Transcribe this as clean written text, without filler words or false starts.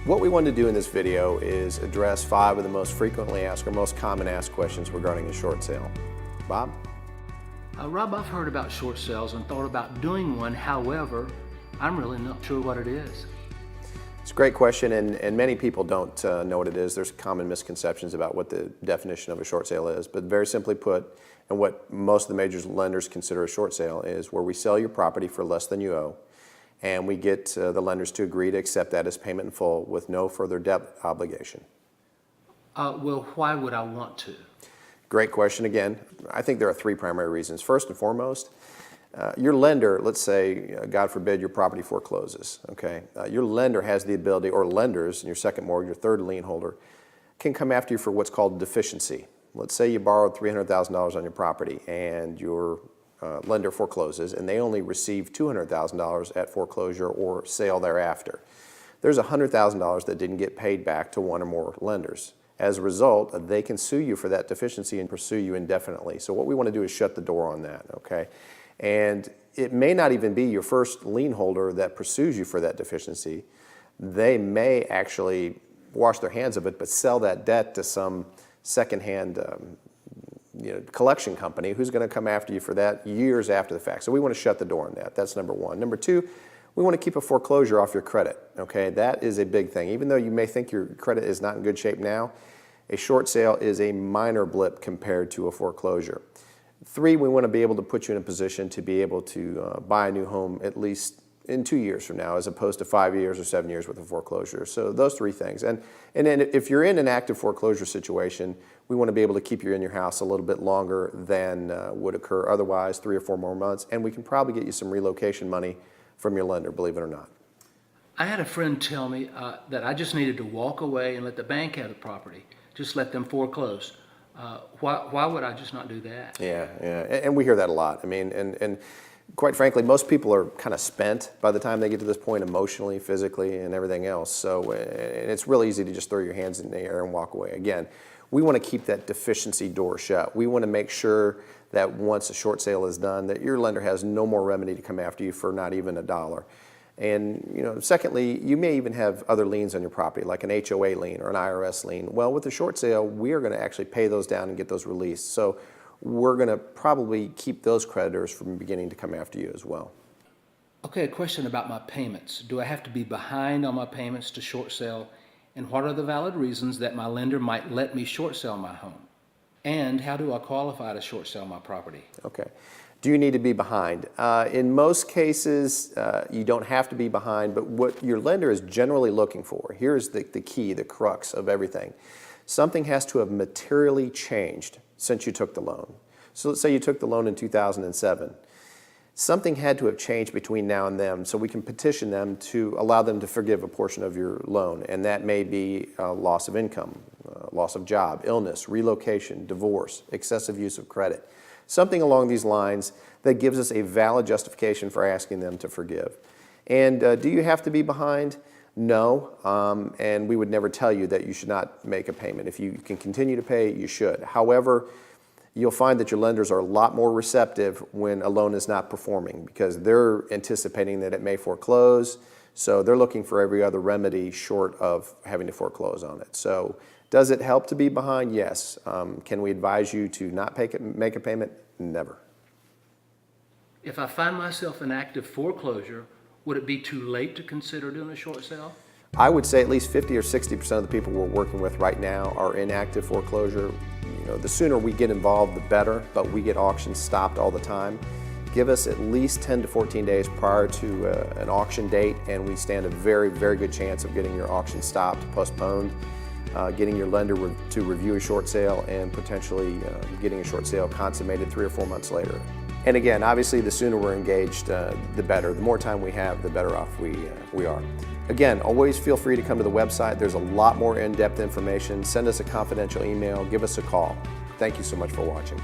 What we want to do in this video is address 5 of the most frequently asked or most common asked questions regarding a short sale. Bob? Rob, I've heard about short sales and thought about doing one. However, I'm really not sure what it is. It's a great question, and many people don't know what it is. There's common misconceptions about what the definition of a short sale is, but very simply put, and what most of the major lenders consider a short sale is where we sell your property for less than you owe, and we get the lenders to agree to accept that as payment in full with no further debt obligation. Well, why would I want to? Great question again. I think there are 3 primary reasons. First and foremost, your lender, let's say, God forbid, your property forecloses, okay? Your lender has the ability, or lenders, in your second mortgage, your third lien holder, can come after you for what's called deficiency. Let's say you borrowed $300,000 on your property and your lender forecloses and they only receive $200,000 at foreclosure or sale thereafter. There's $100,000 that didn't get paid back to one or more lenders. As a result, they can sue you for that deficiency and pursue you indefinitely. So what we want to do is shut the door on that, okay? And it may not even be your first lien holder that pursues you for that deficiency. They may actually wash their hands of it, but sell that debt to some secondhand collection company who's going to come after you for that years after the fact. So we want to shut the door on that. That's number 1. Number 2, we want to keep a foreclosure off your credit, okay? That is a big thing. Even though you may think your credit is not in good shape now, a short sale is a minor blip compared to a foreclosure. 3, we want to be able to put you in a position to be able to buy a new home at least in 2 years from now, as opposed to 5 years or 7 years with a foreclosure. So those 3 things. And then if you're in an active foreclosure situation, we want to be able to keep you in your house a little bit longer than would occur otherwise, 3 or 4 more months. And we can probably get you some relocation money from your lender, believe it or not. I had a friend tell me that I just needed to walk away and let the bank have the property. Just let them foreclose. Why would I just not do that? Yeah, and we hear that a lot. I mean, and quite frankly, most people are kind of spent by the time they get to this point emotionally, physically, and everything else. So and it's really easy to just throw your hands in the air and walk away. Again, we want to keep that deficiency door shut. We want to make sure that once a short sale is done, that your lender has no more remedy to come after you for not even $1. And secondly, you may even have other liens on your property, like an HOA lien or an IRS lien. Well, with the short sale, we are going to actually pay those down and get those released. So we're going to probably keep those creditors from beginning to come after you as well. Okay, a question about my payments. Do I have to be behind on my payments to short sale? And what are the valid reasons that my lender might let me short sell my home? And how do I qualify to short sell my property? Okay. Do you need to be behind? In most cases, you don't have to be behind, but what your lender is generally looking for, here's the key, the crux of everything. Something has to have materially changed since you took the loan. So let's say you took the loan in 2007. Something had to have changed between now and then, so we can petition them to allow them to forgive a portion of your loan, and that may be loss of income, loss of job, illness, relocation, divorce, excessive use of credit. Something along these lines that gives us a valid justification for asking them to forgive. And do you have to be behind? No, and we would never tell you that you should not make a payment. If you can continue to pay, you should. However, you'll find that your lenders are a lot more receptive when a loan is not performing because they're anticipating that it may foreclose, so they're looking for every other remedy short of having to foreclose on it. So does it help to be behind? Yes. Can we advise you to not make a payment? Never. If I find myself in active foreclosure, would it be too late to consider doing a short sale? I would say at least 50 or 60% of the people we're working with right now are in active foreclosure. The sooner we get involved, the better, but we get auctions stopped all the time. Give us at least 10 to 14 days prior to an auction date, and we stand a very, very good chance of getting your auction stopped, postponed, getting your lender to review a short sale, and potentially getting a short sale consummated 3 or 4 months later. And again, obviously, the sooner we're engaged, the better. The more time we have, the better off we are. Again, always feel free to come to the website. There's a lot more in-depth information. Send us a confidential email. Give us a call. Thank you so much for watching.